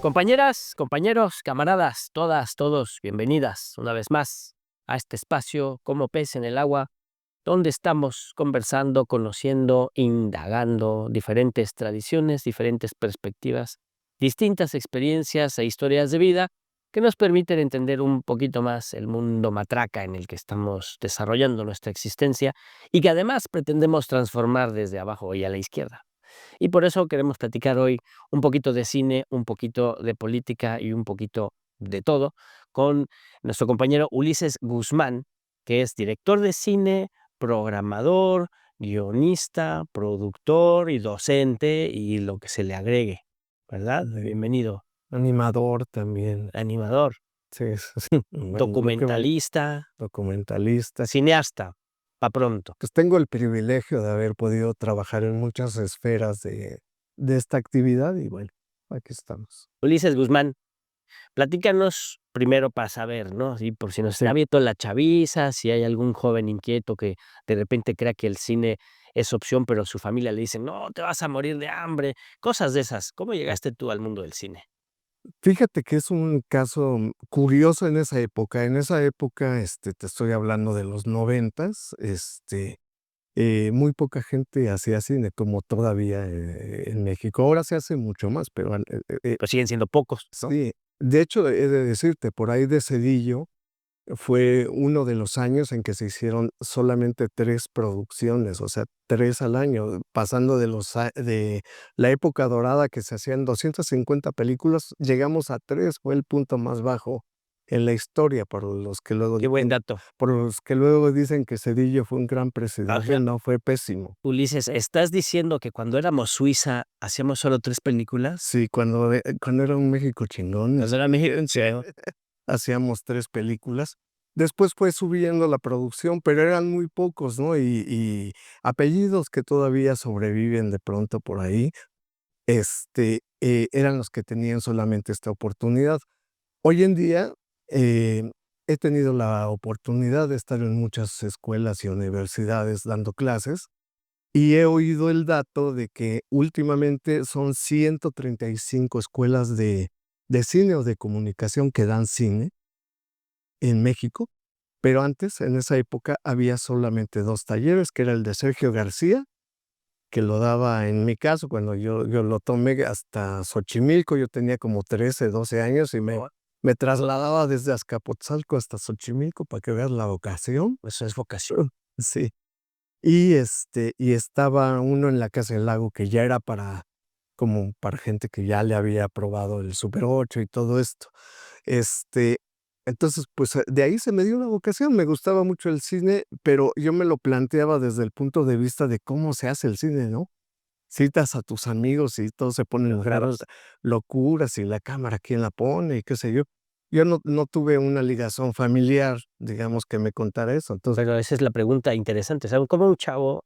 Compañeras, compañeros, camaradas, todas, todos, bienvenidas una vez más a este espacio como pez en el agua, donde estamos conversando, conociendo, indagando diferentes tradiciones, diferentes perspectivas, distintas experiencias e historias de vida que nos permiten entender un poquito más el mundo matraca en el que estamos desarrollando nuestra existencia y que además pretendemos transformar desde abajo y a la izquierda. Y por eso queremos platicar hoy un poquito de cine, un poquito de política y un poquito de todo con nuestro compañero Ulises Guzmán, que es director de cine, programador, guionista, productor y docente y lo que se le agregue, ¿verdad? Bienvenido. Animador también. Animador, Sí, sí. Bueno, documentalista, documentalista. cineasta, pa' pronto. Pues tengo el privilegio de haber podido trabajar en muchas esferas de esta actividad y bueno, aquí estamos. Ulises Guzmán, platícanos primero para saber, ¿no? Y por si nos Sí, está viendo la chaviza, si hay algún joven inquieto que de repente crea que el cine es opción, pero su familia le dice: "No, te vas a morir de hambre", cosas de esas. ¿Cómo llegaste tú al mundo del cine? fíjate que es un caso curioso en esa época. En esa época, te estoy hablando de los 90s, muy poca gente hacía cine, como todavía, en México. Ahora se hace mucho más, pero Pues siguen siendo pocos, ¿no? sí. De hecho, he de decirte, por ahí de Cedillo fue uno de los años en que se hicieron solamente 3 producciones, o sea, 3 al año, pasando de la época dorada que se hacían 250 películas, llegamos a 3, fue el punto más bajo en la historia, Qué buen dato. por los que luego dicen que Cedillo fue un gran O sea, presidente, no, fue pésimo. Ulises, ¿estás diciendo que cuando éramos Suiza hacíamos solo 3 películas? Sí, cuando era un México chingón, Cuando era México, sí. hacíamos 3 películas. Después fue subiendo la producción, pero eran muy pocos, ¿no? Y apellidos que todavía sobreviven de pronto por ahí, eran los que tenían solamente esta oportunidad. Hoy en día, he tenido la oportunidad de estar en muchas escuelas y universidades dando clases, y he oído el dato de que últimamente son 135 escuelas de cine o de comunicación que dan cine en México, pero antes, en esa época, había solamente 2 talleres, que era el de Sergio García, que lo daba, en mi caso, cuando yo lo tomé hasta Xochimilco, yo tenía como 13, 12 años y me trasladaba desde Azcapotzalco hasta Xochimilco para que veas la vocación. Eso es vocación. Sí. Y estaba uno en la Casa del Lago, que ya era como para gente que ya le había probado el Super 8 y todo esto. Este, entonces, pues, de ahí se me dio la vocación, me gustaba mucho el cine, pero yo me lo planteaba desde el punto de vista de cómo se hace el cine, ¿no? Citas a tus amigos y todos se ponen a Los hablar raros. locuras, y la cámara, quién la pone, y qué sé yo. Yo no tuve una ligazón familiar, digamos, que me contara eso. Entonces, Pero esa es la pregunta interesante, ¿saben? ¿Cómo un chavo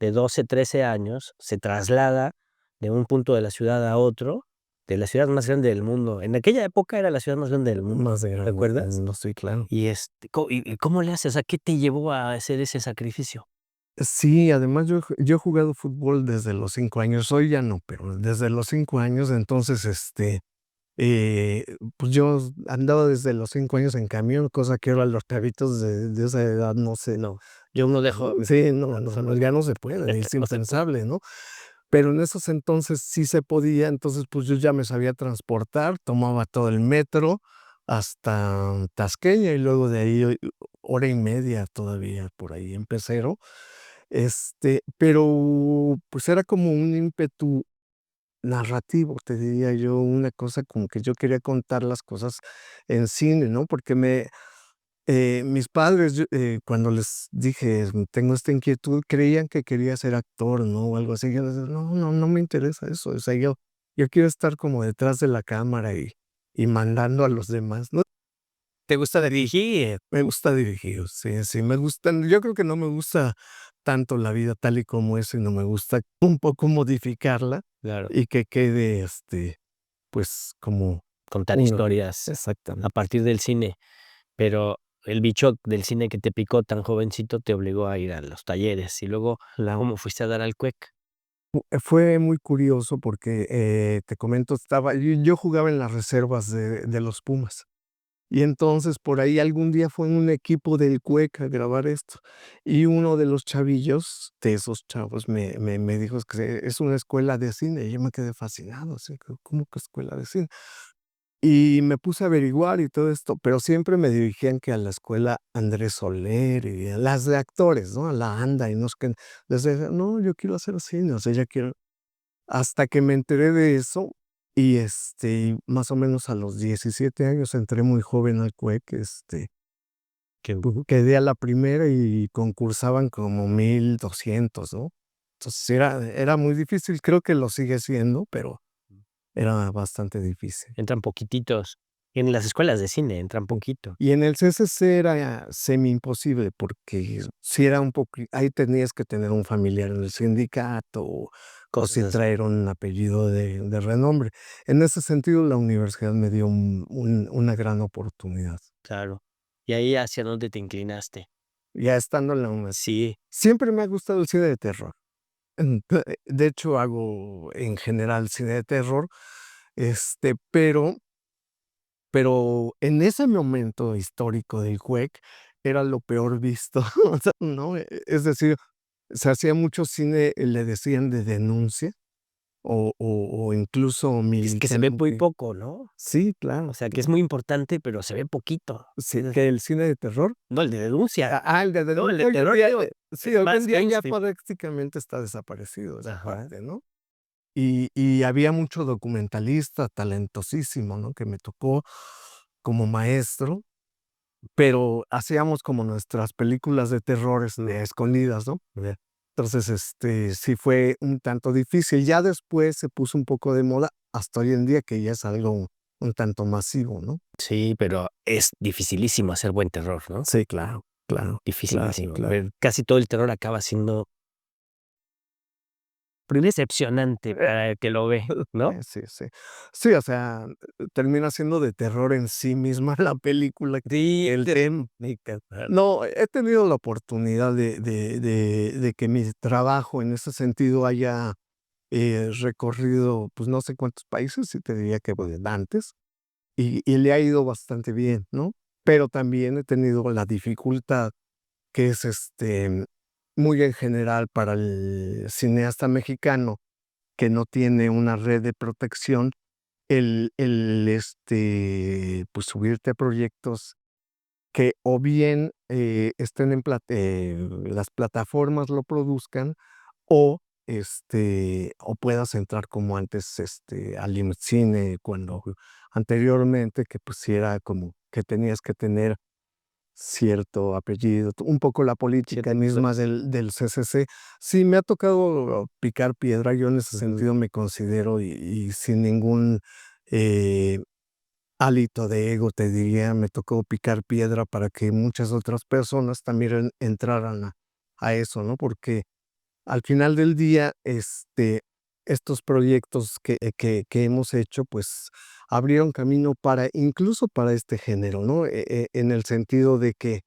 de 12, 13 años se traslada de un punto de la ciudad a otro, de la ciudad más grande del mundo? En aquella época era la ciudad más grande del mundo, más de grande, ¿recuerdas? no estoy claro. Y, ¿y cómo le haces? ¿A qué te llevó a hacer ese sacrificio? Sí, además yo he jugado fútbol desde los 5 años, hoy ya no, pero desde los 5 años, entonces, pues yo andaba desde los 5 años en camión, cosa que ahora los chavitos de esa edad no sé. No, yo no dejo. Sí, no, ya no se puede, es No se puede. impensable, ¿no? Pero en esos entonces sí se podía, entonces, pues, yo ya me sabía transportar, tomaba todo el metro hasta Tasqueña y luego de ahí, hora y media todavía por ahí en pecero, pero, pues, era como un ímpetu narrativo, te diría yo, una cosa como que yo quería contar las cosas en cine, ¿no? Porque mis padres, cuando les dije: "Tengo esta inquietud", creían que quería ser actor, ¿no? O algo así. Yo les decía: "No me interesa eso, o sea, yo quiero estar como detrás de la cámara y mandando a los demás", ¿no? ¿Te gusta dirigir? Me gusta dirigir, sí, sí, me gustan, yo creo que no me gusta tanto la vida tal y como es, sino me gusta un poco modificarla Claro, y que quede, pues, como contar uno. historias a Exactamente. partir del cine, pero el bicho del cine que te picó tan jovencito te obligó a ir a los talleres y luego, La ¿cómo fuiste a dar al CUEC? Fue muy curioso porque, te comento, yo jugaba en las reservas de los Pumas. Y entonces, por ahí algún día fue un equipo del CUEC a grabar esto, y uno de los chavillos, de esos chavos, me dijo: "Es que es una escuela de cine", y yo me quedé fascinado, así, ¿cómo que escuela de cine? Y me puse a averiguar y todo esto, pero siempre me dirigían que a la escuela Andrés Soler y a las de actores, ¿no? A la ANDA y no sé qué. Les decía: "No, yo quiero hacer cine, o sea, ya quiero". Hasta que me enteré de eso y, más o menos a los 17 años entré muy joven al CUEC, quedé a la primera y concursaban como 1200, ¿no? Entonces era muy difícil, creo que lo sigue siendo, pero era bastante difícil. Entran poquititos. En las escuelas de cine entran poquito. Y en el CCC era semi-imposible, porque si era un poco ahí tenías que tener un familiar en el sindicato, o si Cosas así. traer un apellido de renombre. En ese sentido, la universidad me dio una gran oportunidad. Claro. ¿Y ahí hacia dónde te inclinaste? Ya estando en la UNED. Sí, Siempre me ha gustado el cine de terror. De hecho, hago en general cine de terror, pero en ese momento histórico del CUEC era lo peor visto, o sea, ¿no? Es decir, se hacía mucho cine, le decían de denuncia o incluso es que se ve muy militante. poco, ¿no? Sí, O claro, sea, que es claro. muy importante, pero se ve poquito. Sí, que el cine de terror. No, el de denuncia. El de No, el de denuncia hoy en terror, día, digo, sí, es hoy en más día ya mainstream. prácticamente está desaparecido esa Ajá. parte, ¿no? Y había mucho documentalista talentosísimo, ¿no? Que me tocó como maestro. Pero hacíamos como nuestras películas de terror, a escondidas, ¿no? Ya. Entonces, sí fue un tanto difícil. Ya después se puso un poco de moda, hasta hoy en día, que ya es algo un tanto masivo, ¿no? Sí, pero es dificilísimo hacer buen terror, ¿no? Sí, claro, claro, claro, Dificilísimo. claro. Casi todo el terror acaba siendo decepcionante para el que lo ve, ¿no? Sí, sí. Sí, o sea, termina siendo de terror en sí misma la película, Sí, el tema. No, he tenido la oportunidad de que mi trabajo en ese sentido haya recorrido, pues, no sé cuántos países, sí te diría que bastantes, y le ha ido bastante bien, ¿no? Pero también he tenido la dificultad que es, muy en general para el cineasta mexicano que no tiene una red de protección, pues, subirte a proyectos que o bien, estén en las plataformas lo produzcan o, o puedas entrar como antes, al IMCINE, cuando anteriormente, que pues sí era como que tenías que tener cierto apellido, un poco la política Cierto, cla misma del CCC. Sí, me ha tocado picar piedra, yo en ese ujú. sentido me considero y sin ningún, eh, hálito de ego, te diría, me tocó picar piedra para que muchas otras personas también entraran a eso, ¿no? Porque al final del día, estos proyectos que hemos hecho, pues, abrieron camino para incluso para este género, ¿no? En el sentido de que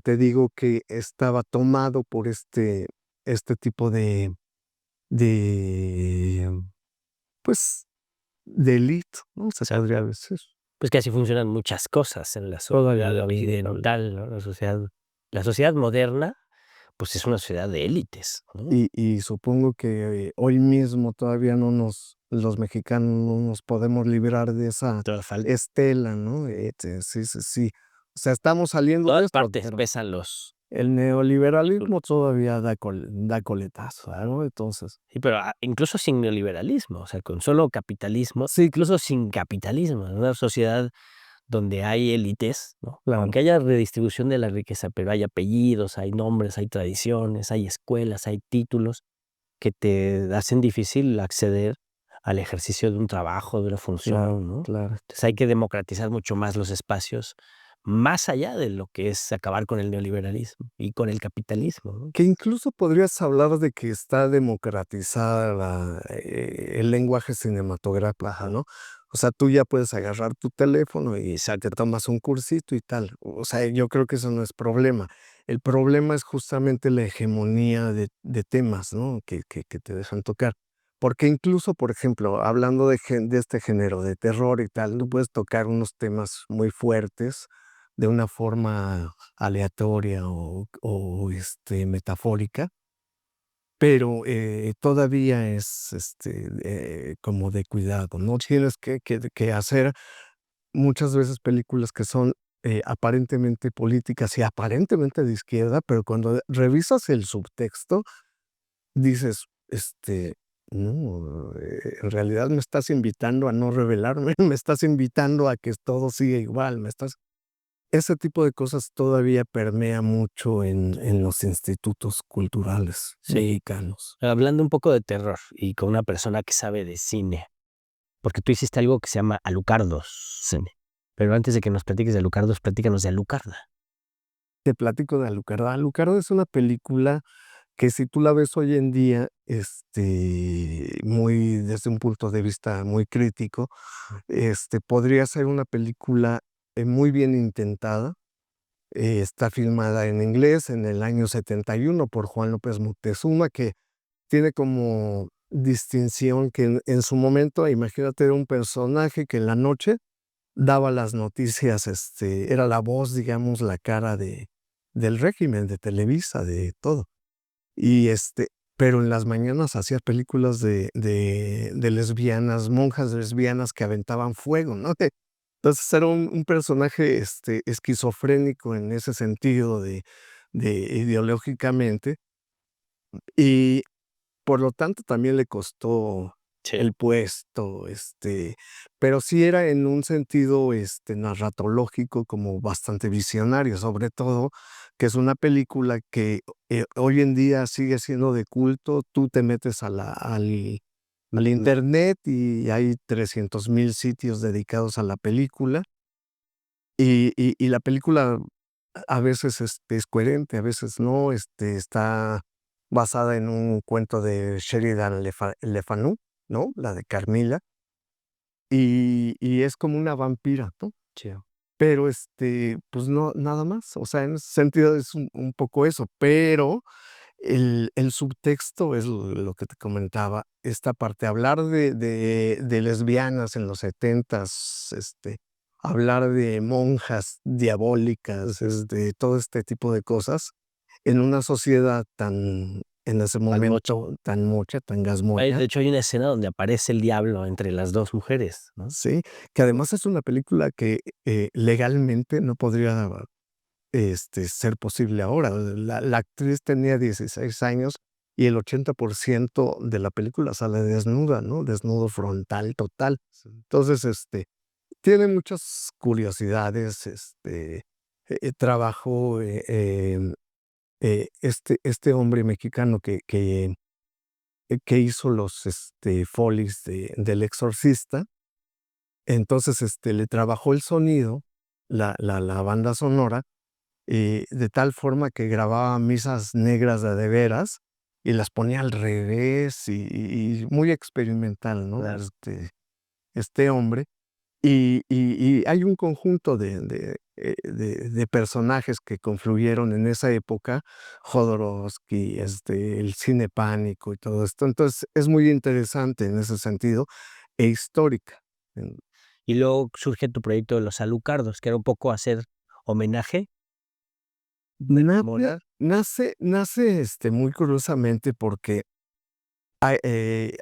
te digo que estaba tomado por este tipo de, pues, de élite, ¿no? Se podría Exacto. decir. Pues que así funcionan muchas cosas en la Todavía sociedad sí, todavía. occidental, ¿no? La sociedad moderna, pues, es una sociedad de élites, ¿no? Y supongo que hoy mismo todavía los mexicanos no nos podemos librar de esa Toda falta. estela, ¿no? Sí, sí, sí. O sea, estamos saliendo de Todas esto, partes pero pesan los el neoliberalismo todavía da coletazo, ¿no? Entonces, sí, pero, incluso sin neoliberalismo, o sea, con solo capitalismo, sí, incluso sin capitalismo, en una sociedad donde hay élites, ¿no? claro, Aunque haya redistribución de la riqueza, pero hay apellidos, hay nombres, hay tradiciones, hay escuelas, hay títulos que te hacen difícil acceder al ejercicio de un trabajo, de una claro, función, ¿no? claro. Entonces hay que democratizar mucho más los espacios, más allá de lo que es acabar con el neoliberalismo y con el capitalismo, ¿no? Que incluso podrías hablar de que está democratizada el lenguaje cinematográfico, ¿no? O sea, tú ya puedes agarrar tu teléfono y te Exacto. tomas un cursito y tal. O sea, yo creo que eso no es problema. El problema es justamente la hegemonía de temas, ¿no? Que te dejan tocar. Porque incluso, por ejemplo, hablando de este género de terror y tal, tú puedes tocar unos temas muy fuertes de una forma aleatoria metafórica, pero todavía es como de cuidado, ¿no? Tienes que hacer muchas veces películas que son aparentemente políticas y aparentemente de izquierda, pero cuando revisas el subtexto, dices, no, en realidad me estás invitando a no rebelarme, me estás invitando a que todo siga igual, ese tipo de cosas todavía permea mucho en los institutos culturales Sí. mexicanos. Hablando un poco de terror y con una persona que sabe de cine, porque tú hiciste algo que se llama Alucardos. Sí. Pero antes de que nos platiques de Alucardos, platícanos de Alucarda. Te platico de Alucarda. Alucarda es una película que si tú la ves hoy en día, muy desde un punto de vista muy crítico, podría ser una película muy bien intentada. Está filmada en inglés en el año 71 por Juan López Moctezuma, que tiene como distinción que en su momento, imagínate, era un personaje que en la noche daba las noticias, era la voz, digamos, la cara del régimen, de Televisa, de todo. Y pero en las mañanas hacía películas de lesbianas, monjas lesbianas que aventaban fuego, ¿no? Entonces era un personaje esquizofrénico en ese sentido de ideológicamente, y por lo tanto también le costó Sí. el puesto, pero sí era en un sentido narratológico como bastante visionario, sobre todo que es una película que hoy en día sigue siendo de culto. Tú te metes al internet y hay 300,000 sitios dedicados a la película, y la película a veces es coherente, a veces no. Está basada en un cuento de Sheridan Le Fanu, ¿no? La de Carmilla, y es como una vampira, ¿no? Sí. Pero, pues no, nada más. O sea, en ese sentido es un poco eso, pero el subtexto es lo que te comentaba, esta parte, hablar de lesbianas en los 70s, hablar de monjas diabólicas, todo este tipo de cosas, en una sociedad tan, en ese Mocha. momento, tan mocha, tan De gasmoña, hecho, hay una escena donde aparece el diablo entre las dos mujeres, ¿no? ¿sí? Que además es una película que legalmente no podría ser posible ahora. La actriz tenía 16 años y el 80% de la película sale desnuda, ¿no? Desnudo frontal total. Sí. Entonces, tiene muchas curiosidades. Trabajó este hombre mexicano que hizo los folies del Exorcista. Entonces, le trabajó el sonido, la banda sonora, de tal forma que grababa misas negras de veras y las ponía al revés, y muy experimental, ¿no? Claro. Este hombre. Y hay un conjunto de personajes que confluyeron en esa época, Jodorowsky, el cine pánico y todo esto. Entonces, es muy interesante en ese sentido, e histórica. En Y luego surge tu proyecto de los Alucardos, que era un poco hacer homenaje, nace memoria. nace, muy curiosamente porque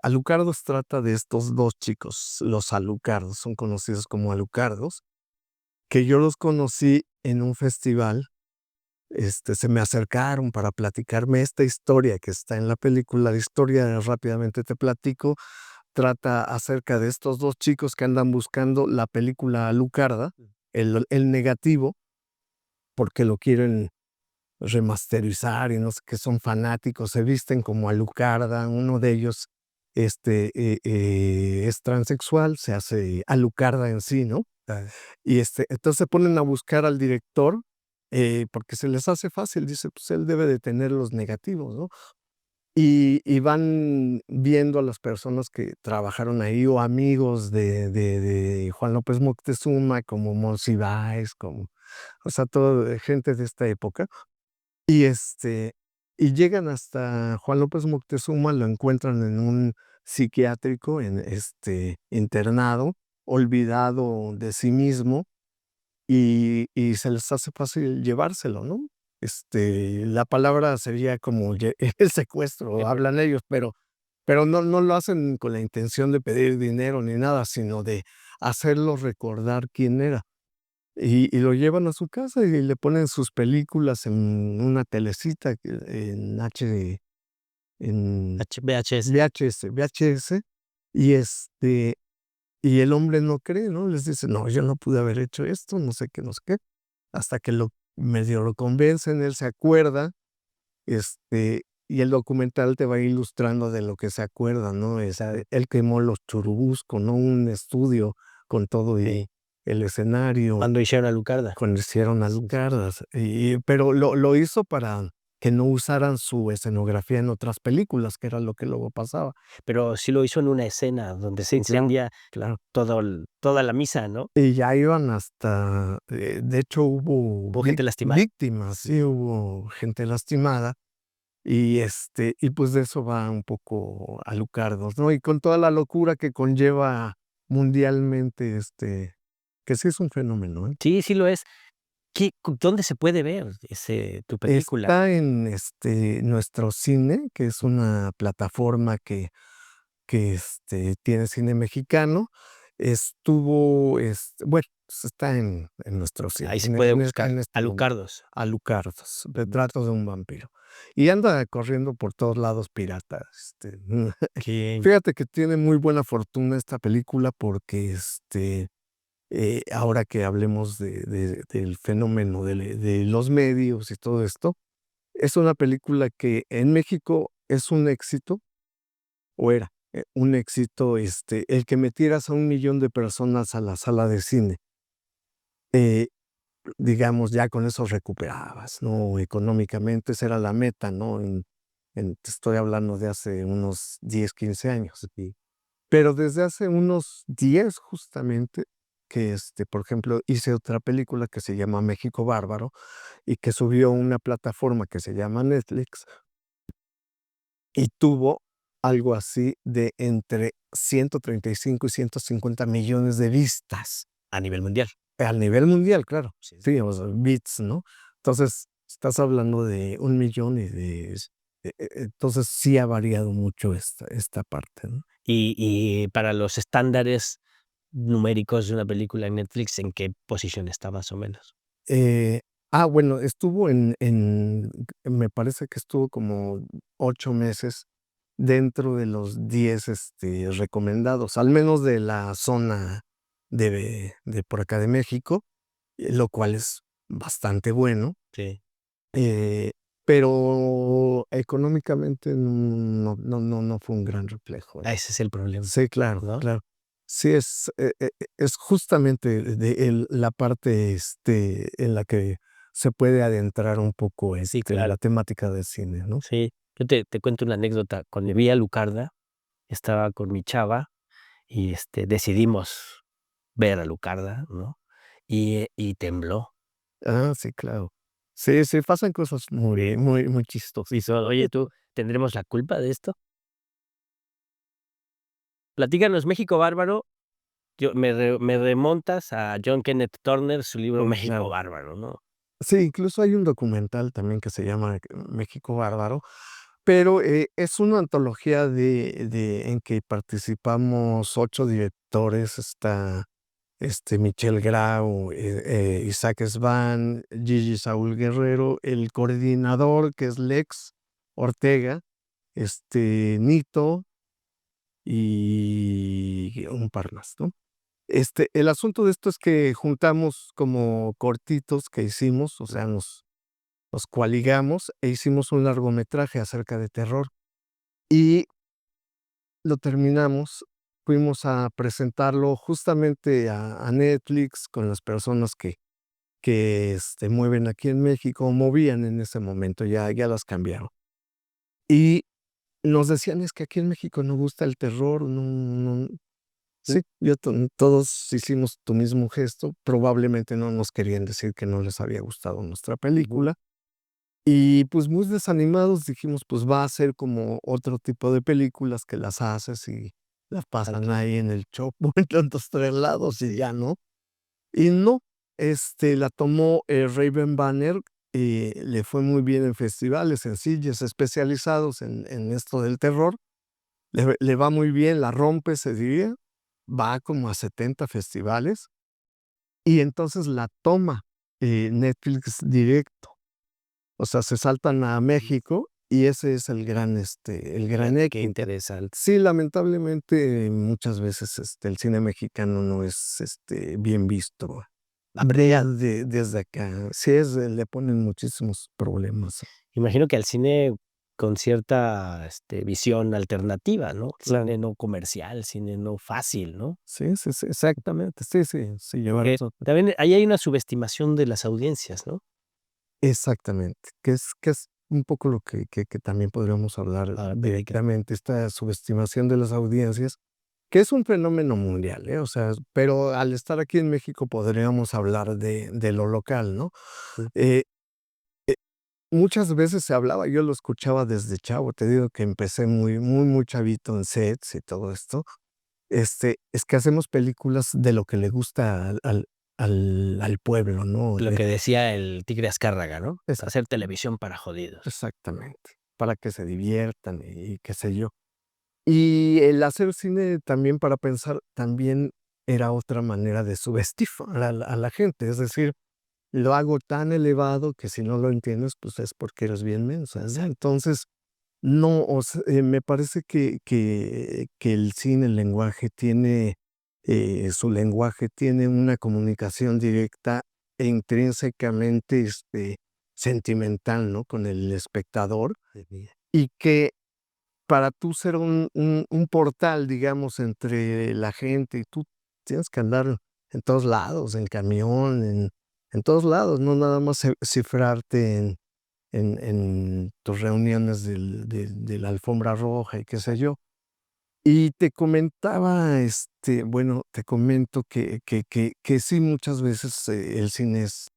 Alucardos trata de estos 2 chicos, los Alucardos, son conocidos como Alucardos, que yo los conocí en un festival. Se me acercaron para platicarme esta historia que está en la película. La historia, rápidamente te platico, trata acerca de estos 2 chicos que andan buscando la película Alucarda, el negativo, porque lo quieren remasterizar y no sé qué, son fanáticos, se visten como Alucarda. Uno de ellos, es transexual, se hace Alucarda en sí, ¿no? Ah. Y entonces se ponen a buscar al director, porque se les hace fácil, dice, pues él debe de tener los negativos, ¿no? Y van viendo a las personas que trabajaron ahí, o amigos de Juan López Moctezuma, como Monsiváis, como, o sea, todo gente de esta época. Y, y llegan hasta Juan López Moctezuma, lo encuentran en un psiquiátrico, internado, olvidado de sí mismo, y se les hace fácil llevárselo, ¿no? La palabra sería como el secuestro, hablan ellos, pero no lo hacen con la intención de pedir dinero ni nada, sino de hacerlo recordar quién era. Y lo llevan a su casa y le ponen sus películas en una telecita en en VHS. VHS, y y el hombre no cree, ¿no? Les dice: "No, yo no pude haber hecho esto, no sé qué, no sé qué", hasta que medio lo convencen, él se acuerda, y el documental te va ilustrando de lo que se acuerda, ¿no? O sea, él quemó los Churubusco, ¿no? Un estudio con todo y el escenario. Cuando hicieron Alucarda. Cuando hicieron Alucardas, pero lo hizo para que no usaran su escenografía en otras películas, que era lo que luego pasaba. Pero sí lo hizo en una escena donde se Sí, claro, incendia claro. toda la misa, ¿no? Y ya iban hasta, de hecho, hubo Hubo gente lastimada. víctimas, sí, hubo gente lastimada, y pues de eso va un poco Alucardos, ¿no? Y con toda la locura que conlleva mundialmente, que sí es un fenómeno, ¿eh? Sí, sí lo es. ¿Dónde se puede ver tu película? Está en, Nuestro Cine, que es una plataforma que, tiene cine mexicano. Estuvo, bueno, pues está en Nuestro Cine, Ahí se puede buscar en este momento. Alucardos. Alucardos, retrato de un vampiro. Y anda corriendo por todos lados pirata, Que Fíjate que tiene muy buena fortuna esta película porque, ahora que hablemos del fenómeno de los medios y todo esto, es una película que en México es un éxito, o era, un éxito, el que metieras a 1 millón de personas a la sala de cine, eh, digamos, ya con eso recuperabas, ¿no? Económicamente, esa era la meta, ¿no? Te estoy hablando de hace unos 10, 15 años. Pero desde hace unos 10 justamente, que, por ejemplo, hice otra película que se llama México Bárbaro y que subió a una plataforma que se llama Netflix. Y tuvo algo así de entre 135 y 150 millones de vistas. a nivel mundial. A nivel mundial, claro. Sí. Sí, o sea, bits, ¿no? Entonces, estás hablando de 1 millón entonces sí ha variado mucho esta parte, ¿no? Y para los estándares numéricos de una película en Netflix, ¿en qué posición está más o menos? Eh, bueno, estuvo me parece que estuvo como 8 meses dentro de los 10, recomendados, al menos de la zona de por acá de México, lo cual es bastante bueno, Sí. eh, pero económicamente no fue un gran reflejo, ¿eh? Ese es el problema, Sí, claro, ¿no? claro. Sí, es justamente la parte, en la que se puede adentrar un poco, Sí, la claro. temática del cine, ¿no? Sí. Yo te cuento una anécdota. Cuando vi a Alucarda, estaba con mi chava y, decidimos ver a Alucarda, ¿no? Y tembló. Ah, sí, claro. Sí, sí, pasan cosas muy chistosas. Hizo: "Oye, ¿tú tendremos la culpa de esto?". Platícanos México Bárbaro. Me remontas a John Kenneth Turner, su libro Sí, México claro. Bárbaro, ¿no? Sí, incluso hay un documental también que se llama México Bárbaro, pero, es una antología en que participamos 8 directores. Está Michel Grau, Isaac Svan, Gigi Saúl Guerrero, el coordinador, que es Lex Ortega, Nito y un par más, ¿no? El asunto de esto es que juntamos como cortitos que hicimos, o sea, nos coaligamos e hicimos un largometraje acerca de terror y lo terminamos. Fuimos a presentarlo justamente a Netflix con las personas que, mueven aquí en México, movían en ese momento, ya las cambiaron. Y nos decían: "Es que aquí en México no gusta el terror, no". Sí, todos hicimos tu mismo gesto, probablemente no nos querían decir que no les había gustado nuestra Ujú. película, Y pues muy desanimados dijimos, pues va a ser como otro tipo de películas que las haces y las pasan ahí en el Chopo, en tantos 3 lados y ya, ¿no? Y no, la tomó, Raven Banner, le fue muy bien en festivales, en sitios especializados en esto del terror. Le va muy bien, la rompe, se diría. Va como a 70 festivales, y entonces la toma, Netflix directo. O sea, se saltan a México y ese es el gran Qué éxito. interesante. Sí, lamentablemente, muchas veces, el cine mexicano no es, bien visto desde acá. Sí le ponen muchísimos problemas. Imagino que al cine con cierta, visión alternativa, ¿no? Claro. Cine no comercial, cine no fácil, ¿no? Sí, sí, sí, exactamente. Sí, sí, sí, llevar Porque eso. también ahí hay una subestimación de las audiencias, ¿no? Exactamente, que es un poco lo que también podríamos hablar Ah, directamente, esta subestimación de las audiencias, que es un fenómeno mundial, ¿eh? O sea, pero al estar aquí en México podríamos hablar de lo local, ¿no? Ujú. Eh, muchas veces se hablaba, yo lo escuchaba desde chavo, te digo que empecé muy, muy, muy chavito en sets y todo esto, es que hacemos películas de lo que le gusta al pueblo, ¿no? Lo que decía el Tigre Azcárraga, ¿no? Exac Hacer televisión para jodidos. exactamente, para que se diviertan y qué sé yo. Y el hacer cine también para pensar, también era otra manera de subestimar a la gente, es decir, lo hago tan elevado que si no lo entiendes, pues es porque eres bien menso, ¿no? Exacto. Entonces, no, o sea, me parece que el cine, el lenguaje tiene, su lenguaje tiene una comunicación directa e intrínsecamente, sentimental, ¿no? Con el espectador, y que para tú ser un portal, digamos, entre la gente y tú tienes que andar en todos lados, en camión, en todos lados, no nada más cifrarte en tus reuniones de la alfombra roja y qué sé yo. Y te comentaba, bueno, te comento que sí, muchas veces, el cine es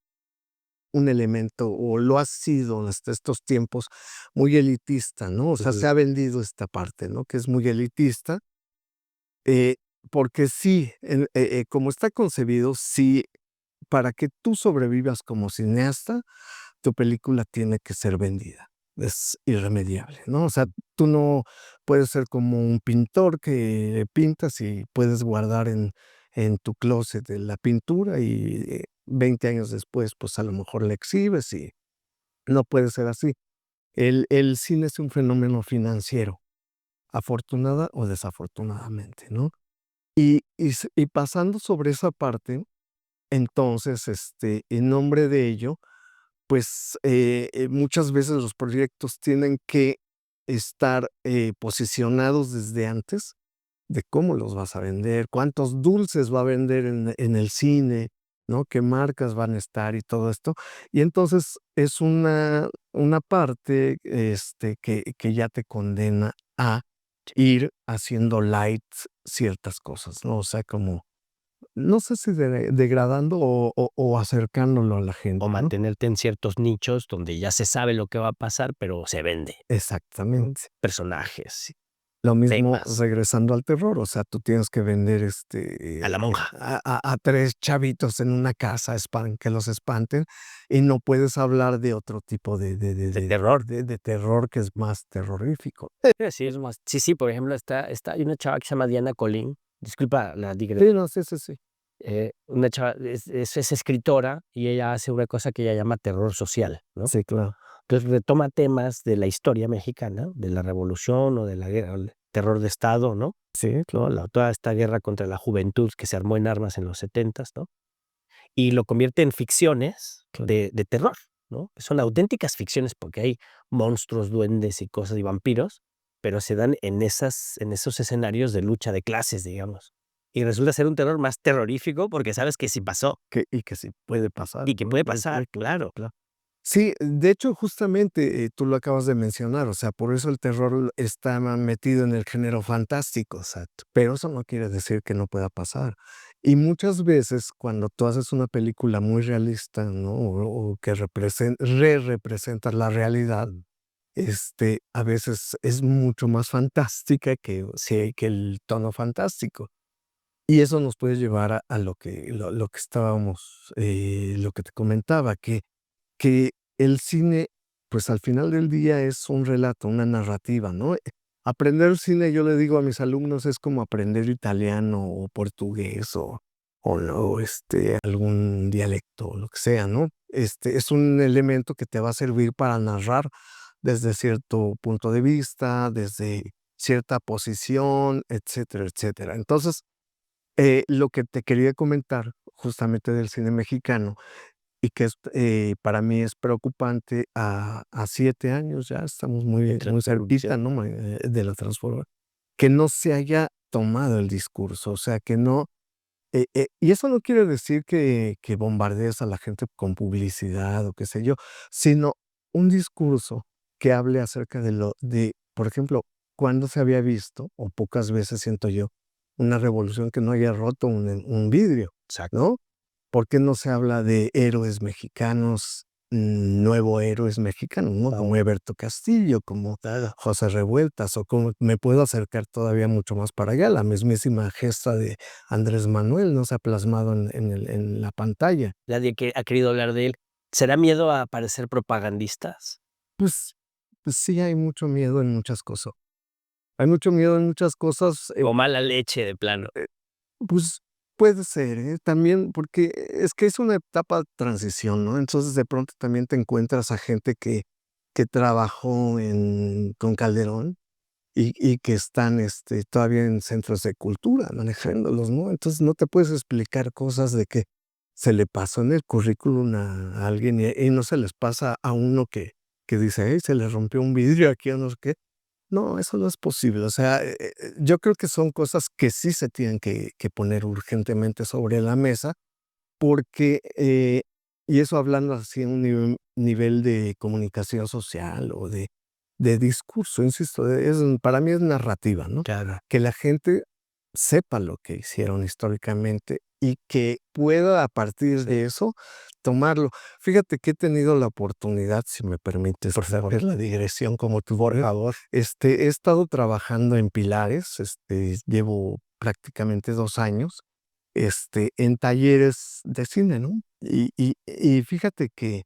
un elemento, o lo ha sido hasta estos tiempos, muy elitista, ¿no? O sea, Ujú. se ha vendido esta parte, ¿no? Que es muy elitista, eh, porque sí, como está concebido, sí, para que tú sobrevivas como cineasta, tu película tiene que ser vendida. Es irremediable, ¿no? O sea, tú no puedes ser como un pintor que pintas y puedes guardar en tu closet la pintura y 20 años después, pues a lo mejor la exhibes y no puede ser así. El cine es un fenómeno financiero, afortunada o desafortunadamente, ¿no? Y pasando sobre esa parte, entonces, en nombre de ello, pues, muchas veces los proyectos tienen que estar, posicionados desde antes de cómo los vas a vender, cuántos dulces va a vender en el cine, ¿no? Qué marcas van a estar y todo esto. Y entonces es una parte, que ya te condena a ir haciendo light ciertas cosas, ¿no? O sea, como, no sé si degradando o acercándolo a la O gente, ¿no? mantenerte en ciertos nichos donde ya se sabe lo que va a pasar, pero se vende, ¿no? Exactamente. Personajes, Lo mismo temas, regresando al terror, o sea, tú tienes que vender, a la monja, a 3 chavitos en una casa que los espanten, y no puedes hablar de otro tipo de terror. de terror que es más terrorífico. Sí, es más sí, sí, por ejemplo, hay una chava que se llama Diana Colín, disculpa la Sí, digresión, no, sí, sí, sí. una chava es escritora y ella hace una cosa que ella llama terror social, ¿no? Sí, claro. Entonces, retoma temas de la historia mexicana, de la revolución o de la guerra, el terror de Estado, ¿no? Sí, ¿No? claro. Toda esta guerra contra la juventud que se armó en armas en los setentas, ¿no? Y lo convierte en ficciones Claro. de terror, ¿no? Son auténticas ficciones porque hay monstruos, duendes y cosas y vampiros, pero se dan en esos escenarios de lucha de clases, digamos. Y resulta ser un terror más terrorífico porque sabes que sí pasó Que sí puede pasar, y que ¿no? puede pasar, claro. Claro. Sí, de hecho, justamente, tú lo acabas de mencionar, o sea, por eso el terror está metido en el género fantástico, exacto, pero eso no quiere decir que no pueda pasar. Y muchas veces cuando tú haces una película muy realista, ¿no? O que representa la realidad, a veces es mucho más fantástica que el tono fantástico. Y eso nos puede llevar a lo que estábamos, lo que te comentaba, que el cine, pues, al final del día es un relato, una narrativa, ¿no? Aprender cine, yo le digo a mis alumnos, es como aprender italiano o portugués o algún dialecto, o lo que sea, ¿no? Es un elemento que te va a servir para narrar desde cierto punto de vista, desde cierta posición, etcétera, etcétera. Entonces, lo que te quería comentar justamente del cine mexicano y que para mí es preocupante a 7 años, ya estamos muy cerquita, ¿no? De la transformación, que no se haya tomado el discurso, o sea, que no, y eso no quiere decir que bombardees a la gente con publicidad o qué sé yo, sino un discurso que hable acerca por ejemplo, cuándo se había visto, o pocas veces siento yo, una revolución que no haya roto un vidrio, ¿no? ¿Por qué no se habla de héroes mexicanos, nuevo héroes mexicanos, no? Como Eberto Castillo, como José Revueltas, o como me puedo acercar todavía mucho más para allá, la mismísima gesta de Andrés Manuel, ¿no? Se ha plasmado en la pantalla. Nadie ha querido hablar de él. ¿Será miedo a parecer propagandistas? Pues pues sí, hay mucho miedo en muchas cosas. Hay mucho miedo en muchas cosas, ¿O mala leche de plano? pues puede ser, ¿eh? También porque es que es una etapa de transición, ¿no? Entonces, de pronto también te encuentras a gente que trabajó con Calderón y que están, todavía en centros de cultura manejándolos, ¿no? Entonces, no te puedes explicar cosas de que se le pasó en el currículum a alguien y no se les pasa a uno que dice: "Hey, se le rompió un vidrio aquí", o no sé qué. No, eso no es posible. O sea, yo creo que son cosas que sí se tienen que poner urgentemente sobre la mesa, porque, y eso hablando así a un nivel de comunicación social o de discurso, insisto, para mí es narrativa, ¿no? Claro. Que la gente sepa lo que hicieron históricamente y que pueda a partir de eso tomarlo. Fíjate que he tenido la oportunidad, si me permites, por saber la digresión como tu por favor. He estado trabajando en Pilares, llevo prácticamente 2 años, en talleres de cine, ¿no? Y fíjate que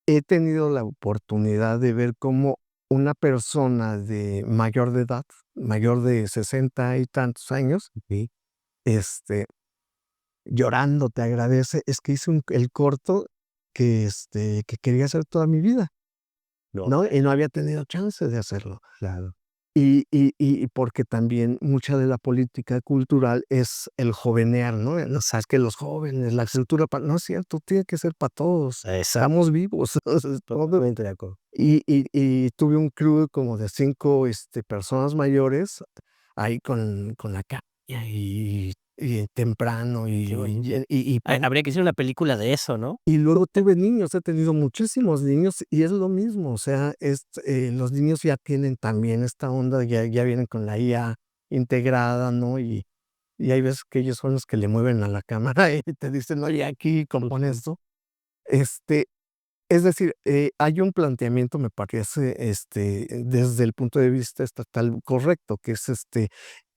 he tenido la oportunidad de ver cómo una persona de mayor de edad, mayor de 60 y tantos años, este, llorando te agradece, es que hice el corto que quería hacer toda mi vida, ¿no? Y no había tenido chance de hacerlo. Claro. Y porque también mucha de la política cultural es el jovenear, ¿no? O sea, es que los jóvenes, la cultura no es cierto, tiene que ser para todos. Exacto. Estamos vivos. Totalmente de acuerdo. Y tuve un crew como de 5, personas mayores ahí con la caña y temprano Qué bonito. y Habría que hacer una película de eso, ¿no? y luego tuve niños, he tenido muchísimos niños y es lo mismo, o sea, los niños ya tienen también esta onda, ya vienen con la IA integrada, ¿no? Y hay veces que ellos son los que le mueven a la cámara y te dicen: "Oye, aquí compone esto". Este, es decir, hay un planteamiento, me parece, desde el punto de vista estatal correcto, que es,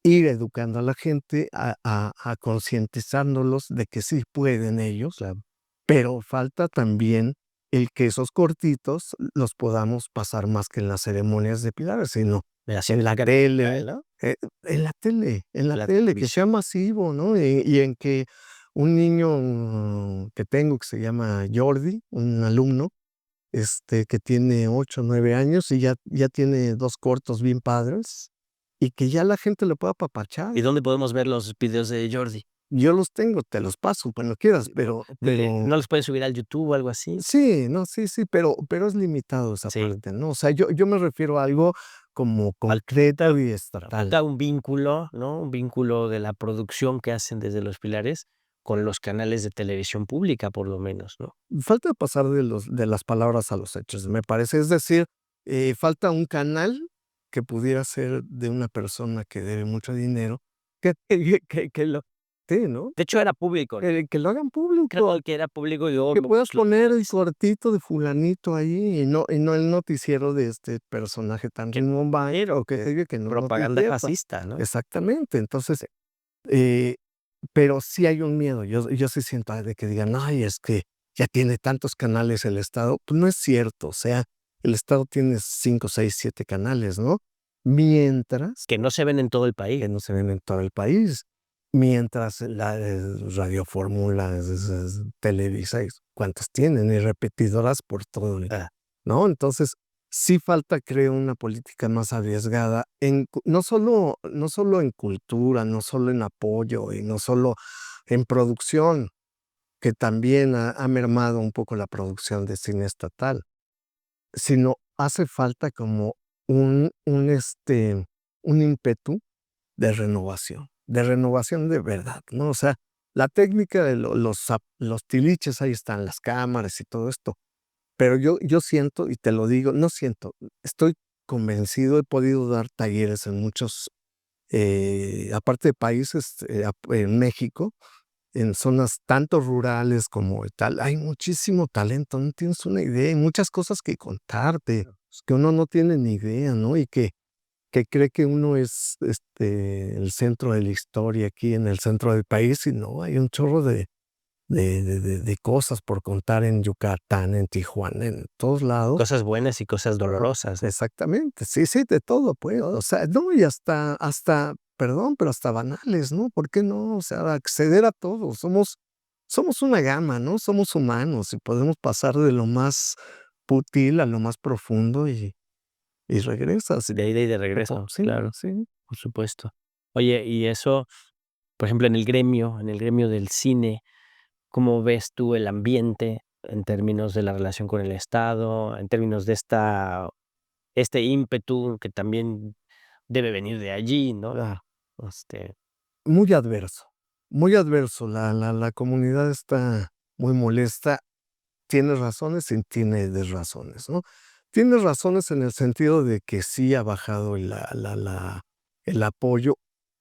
ir educando a la gente, a concientizándolos de que sí pueden ellos. Claro. Pero falta también el que esos cortitos los podamos pasar más que en las ceremonias de pilares, sino De hacer en la tele, ¿no? en la La tele, que sea televisión. masivo, ¿no? Y en que un niño que tengo que se llama Jordi, un alumno, que tiene 8 o 9 años y ya tiene 2 cortos bien padres, y que ya la gente lo pueda apapachar. ¿Y dónde podemos ver los videos de Jordi? Yo los tengo, te los paso cuando quieras, pero ¿No los puedes subir al YouTube o algo así? sí, no, sí, sí, pero es limitado esa Sí. parte, ¿no? O sea, yo me refiero a algo como concreto y estatal. Falta un vínculo, ¿no? Un vínculo de la producción que hacen desde Los Pilares con los canales de televisión pública, por lo menos, ¿no? Falta pasar de las palabras a los hechos, me parece. Es decir, falta un canal que pudiera ser de una persona que debe mucho dinero que lo sí, ¿no? De hecho, era público. Que lo hagan Creo público, que era público y luego que puedas los poner el cortito de fulanito ahí y no el noticiero de este personaje tan Que- rimbombante o que diga que no es propaganda noticiero. fascista, ¿no? Exactamente. Entonces, eh, pero sí hay un miedo. Yo sí siento de que digan: "Ay, es que ya tiene tantos canales el Estado". Pues no es cierto, o sea, el Estado tiene 5, 6, 7 canales, ¿no? Mientras Que no se ven en todo el país. que no se ven en todo el país. Mientras la Radio Fórmula, Televisa, ¿cuántas tienen? Y repetidoras por todo Ah. ¿no? Entonces, sí falta, creo, una política más arriesgada no solo en cultura, no solo en apoyo y no solo en producción, que también ha mermado un poco la producción de cine estatal, sino hace falta como un ímpetu de renovación de verdad, ¿no? O sea, la técnica de los tiliches, ahí están las cámaras y todo esto, pero yo siento, y te lo digo, no siento, estoy convencido, he podido dar talleres en muchos, aparte de países, en México, en zonas tanto rurales como tal, hay muchísimo talento, no tienes una idea, hay muchas cosas que contarte, que uno no tiene ni idea, ¿no? Y que cree que uno es, el centro de la historia aquí en el centro del país, y no, hay un chorro de cosas por contar en Yucatán, en Tijuana, en todos lados. Cosas buenas y cosas dolorosas. Exactamente, sí, sí, de todo, pues, o sea, no, y hasta, perdón, pero hasta banales, ¿no? ¿Por qué no? O sea, acceder a todo, somos una gama, ¿no? Somos humanos y podemos pasar de lo más putil a lo más profundo y regresas. De ida y de regreso, Sí, claro, sí. por supuesto. Oye, y eso, por ejemplo, en el gremio del cine, ¿cómo ves tú el ambiente en términos de la relación con el Estado, en términos de este ímpetu que también debe venir de allí, ¿no? Claro. Este, Muy adverso, muy adverso. La comunidad está muy molesta. Tiene razones y tiene desrazones, ¿no? Tiene razones en el sentido de que sí ha bajado el apoyo.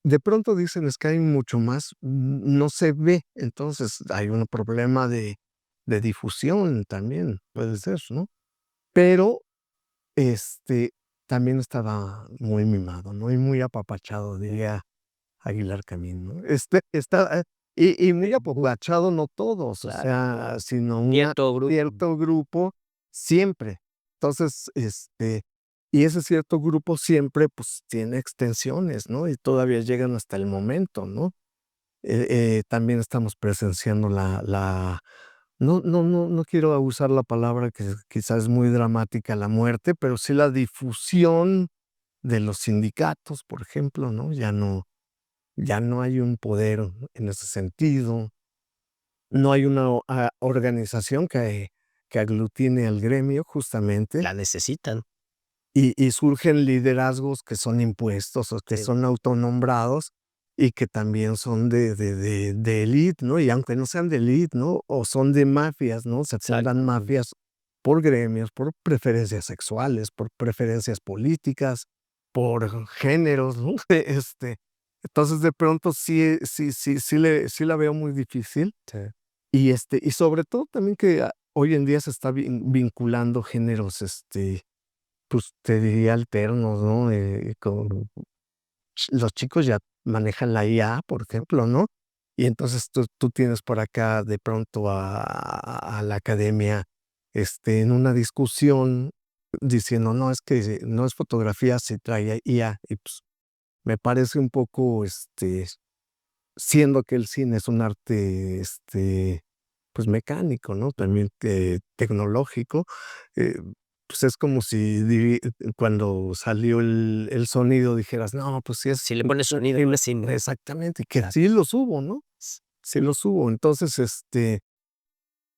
De pronto dicen: "Es que hay mucho más", no se ve. Entonces, hay un problema de difusión también, puede ser, ¿no? Pero, este, también estaba muy mimado, ¿no? Y muy apapachado, diría Aguilar Camín, ¿no? Está, y muy apapachado, no todos, o claro, sea, sino un cierto grupo. cierto grupo siempre. Entonces, y ese cierto grupo siempre, pues, tiene extensiones, ¿no? Y todavía llegan hasta el momento, ¿no? También estamos presenciando no quiero usar la palabra que quizás es muy dramática, la muerte, pero sí la difusión de los sindicatos, por ejemplo, ¿no? Ya no hay un poder en ese sentido, no hay una organización que aglutine al gremio justamente, La necesitan. y surgen liderazgos que son impuestos o que Sí, son autonombrados y que también son de élite, ¿no? Y aunque no sean de élite, ¿no? O son de mafias, ¿no? Se fundan exacto. mafias por gremios, por preferencias sexuales, por preferencias políticas, por géneros, ¿no? Entonces, de pronto sí la veo muy difícil. Sí. Y sobre todo también que, hoy en día se está vinculando géneros, pues, te diría alternos, ¿no? Con los chicos ya manejan la IA, por ejemplo, ¿no? Y entonces tú tienes por acá de pronto a la academia, en una discusión diciendo: "No, es que no es fotografía, se trae IA", y, pues, me parece un poco, siendo que el cine es un arte, pues, mecánico, ¿no? También, tecnológico, eh, pues, es como si cuando salió el sonido dijeras: "No, pues sí es Si le pones sonido, no es cine. exactamente, que Claro. sí los hubo, ¿no? Sí los hubo. Entonces,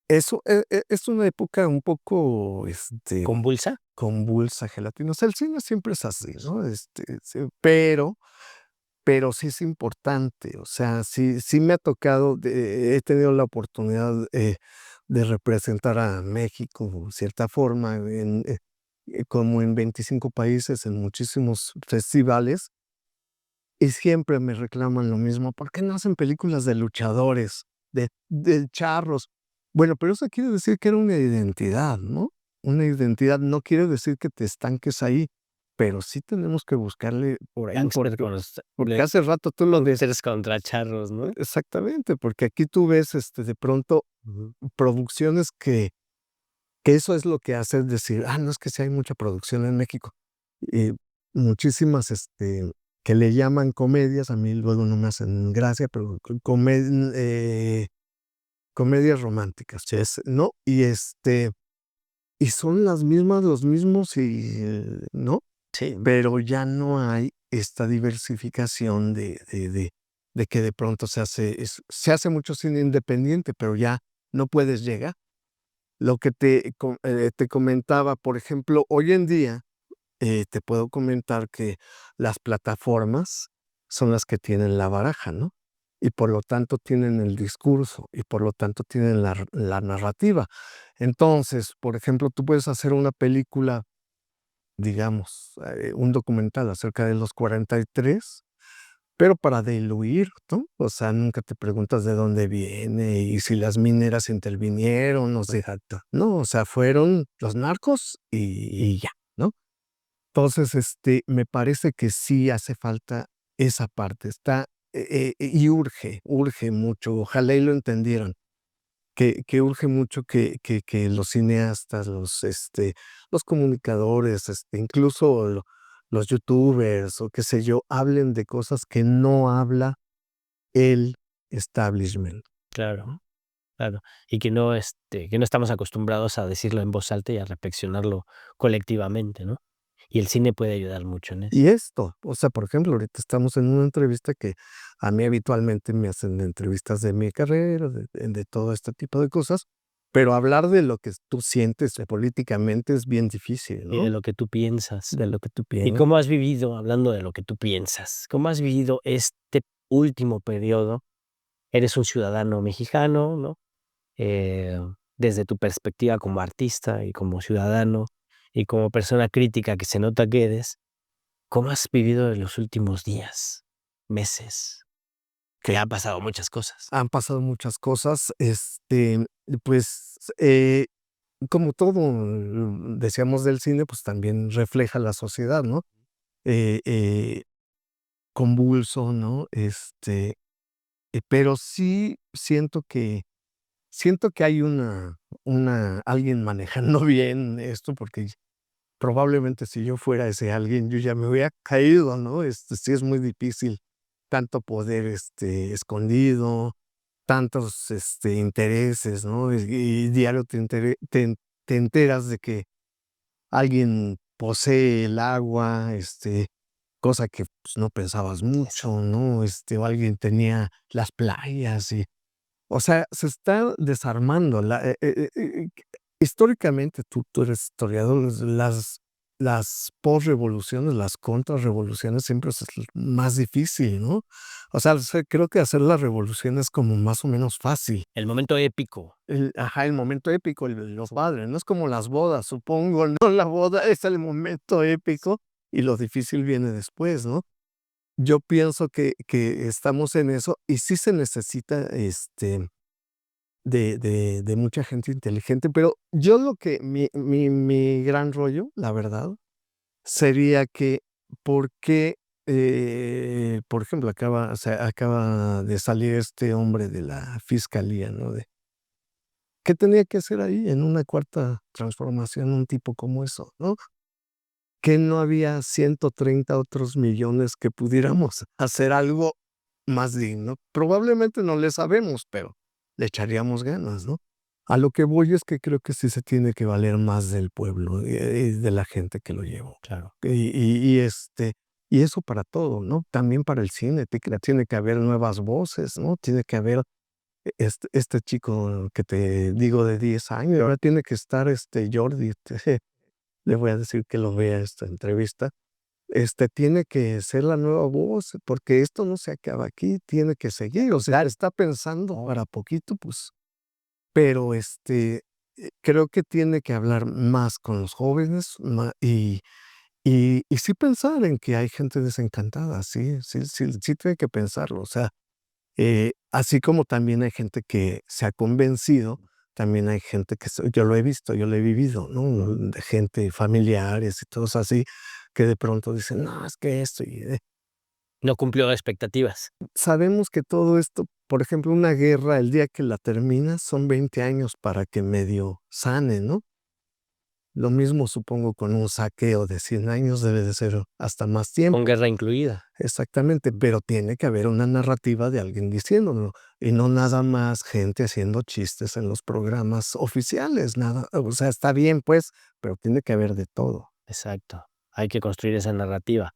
eso es una época un poco, ¿Convulsa? convulsa, gelatinosa. El cine siempre es así, ¿no? Sí, pero sí es importante, o sea, sí me ha tocado, he tenido la oportunidad, de representar a México de cierta forma como en 25 países, en muchísimos festivales, y siempre me reclaman lo mismo, ¿por qué no hacen películas de luchadores, de charros? Bueno, pero eso quiere decir que era una identidad, ¿no? Una identidad no quiere decir que te estanques ahí, pero sí tenemos que buscarle por ahí, Gángster porque con los porque hace rato tú lo decías. gángsters contra charros, ¿no? Exactamente, porque aquí tú ves, de pronto Ujú. producciones que eso es lo que hace decir: "Ah, no, es que sí hay mucha producción en México". Y muchísimas, que le llaman comedias, a mí luego no me hacen gracia, pero comedias románticas, Sí. ¿no? Y son las mismas, los mismos ¿no? Sí, Pero ya no hay esta diversificación de que de pronto se hace mucho cine independiente, pero ya no puedes llegar. Lo que te comentaba, por ejemplo, hoy en día, te puedo comentar que las plataformas son las que tienen la baraja, ¿no? Y por lo tanto tienen el discurso, y por lo tanto tienen la narrativa. Entonces, por ejemplo, tú puedes hacer una película, digamos, un documental acerca de los 43, pero para diluir, ¿no? O sea, nunca te preguntas de dónde viene y si las mineras intervinieron, o sea, exacto. no, o sea, fueron los narcos y ya, ¿no? Entonces, me parece que sí hace falta esa parte, y urge mucho, ojalá y lo entendieran, que urge mucho que los cineastas, los comunicadores, incluso los youtubers o qué sé yo, hablen de cosas que no habla el establishment, Claro, ¿no? claro. Y que no estamos acostumbrados a decirlo en voz alta y a reflexionarlo colectivamente, ¿no? Y el cine puede ayudar mucho en eso. Y esto, o sea, por ejemplo, ahorita estamos en una entrevista que a mí habitualmente me hacen entrevistas de mi carrera, de todo este tipo de cosas, pero hablar de lo que tú sientes políticamente es bien difícil, Y de ¿no? lo que tú piensas. De lo que tú ¿Y piensas. cómo has vivido, hablando de lo que tú piensas, cómo has vivido este último periodo? Eres un ciudadano mexicano, ¿no? Eh, Desde tu perspectiva como artista y como ciudadano y como persona crítica que se nota que eres, ¿cómo has vivido en los últimos días, meses? Que han pasado muchas cosas. Han pasado muchas cosas, pues, como todo, decíamos del cine, pues también refleja la sociedad, ¿no? Eh, eh, Convulso, ¿no? Pero sí siento que hay alguien manejando bien esto, porque probablemente si yo fuera ese alguien, yo ya me hubiera caído, ¿no? Sí es muy difícil, tanto poder, escondido, tantos, intereses, ¿no? Y diario te enteras de que alguien posee el agua, cosa que, pues, no pensabas Eso. mucho, ¿no? O alguien tenía las playas o sea, se está desarmando históricamente, tú eres historiador, las posrevoluciones, las contrarrevoluciones siempre es más difícil, ¿no? O sea, creo que hacer la revolución es como más o menos fácil. El momento épico. El momento épico, los padres, no es como las bodas, supongo, ¿no? La boda es el momento épico y lo difícil viene después, ¿no? Yo pienso que estamos en eso y sí se necesita, de mucha gente inteligente, pero yo lo que mi gran rollo, la verdad, sería que, ¿por qué, por ejemplo, acaba de salir este hombre de la fiscalía, ¿no? ¿Qué tenía que hacer ahí en una cuarta transformación un tipo como eso, no? Que no había 130 otros millones que pudiéramos hacer algo más digno. Probablemente no le sabemos, pero le echaríamos ganas, ¿no? A lo que voy es que creo que sí se tiene que valer más del pueblo y de la gente que lo llevó. Claro. Y eso para todo, ¿no? También para el cine, tiene que haber nuevas voces, ¿no? Tiene que haber este chico que te digo de 10 años, ahora tiene que estar Jordi, le voy a decir que lo vea esta entrevista, tiene que ser la nueva voz, porque esto no se acaba aquí, tiene que seguir, o sea, está pensando para poquito, pues, pero, creo que tiene que hablar más con los jóvenes, Y sí pensar en que hay gente desencantada, sí tiene que pensarlo, o sea, así como también hay gente que se ha convencido, también hay gente que yo lo he visto, yo lo he vivido, ¿no? De gente, familiares y todos así, que de pronto dicen: "No, es que esto", No cumplió expectativas. sabemos que todo esto, por ejemplo, una guerra, el día que la terminas, son 20 años para que medio sane, ¿no? Lo mismo supongo con un saqueo de 100 años, debe de ser hasta más Con tiempo. guerra incluida. Exactamente, pero tiene que haber una narrativa de alguien diciéndolo, y no nada más gente haciendo chistes en los programas oficiales, nada, o sea, está bien, pues, pero tiene que haber de todo. Exacto. Hay que construir esa narrativa.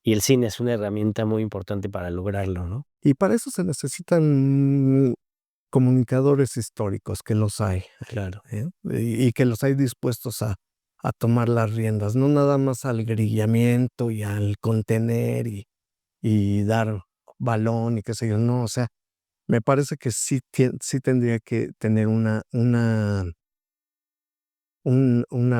Y el cine es una herramienta muy importante para lograrlo, ¿no? Y para eso se necesitan comunicadores históricos, que los hay, Claro. y que los hay dispuestos a tomar las riendas, no nada más al grillamiento y al contener y dar balón y qué sé yo, no, o sea, me parece que sí tendría que tener una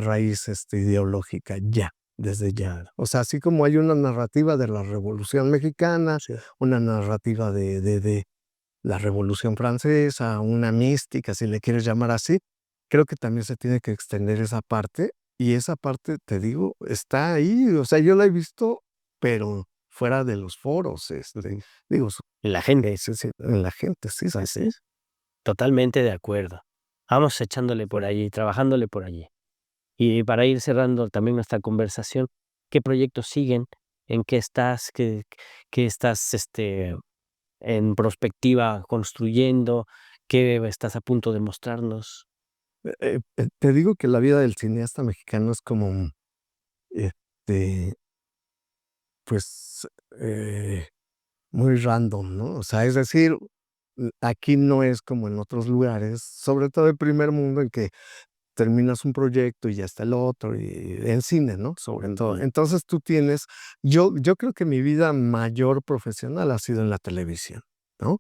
raíz, ideológica ya, desde ya. O sea, así como hay una narrativa de la Revolución Mexicana, Sí. una narrativa de la Revolución Francesa, una mística, si le quieres llamar así, creo que también se tiene que extender esa parte, y esa parte, te digo, está ahí, o sea, yo la he visto, pero fuera de los foros, digo, En la gente. sí, sí, en la gente, sí, sí, Así sí. es. Totalmente de acuerdo. Vamos echándole por allí, trabajándole por allí. Y para ir cerrando también nuestra conversación, ¿qué proyectos siguen? ¿En qué estás? ¿Qué estás, en prospectiva construyendo? ¿Qué estás a punto de mostrarnos? Te digo que la vida del cineasta mexicano es como, este, pues, muy random, ¿no? O sea, es decir, aquí no es como en otros lugares, sobre todo el primer mundo, en que terminas un proyecto y ya está el otro, y en cine, ¿no? Sobre todo. Ujú. Entonces tú tienes, yo creo que mi vida mayor profesional ha sido en la televisión, ¿no?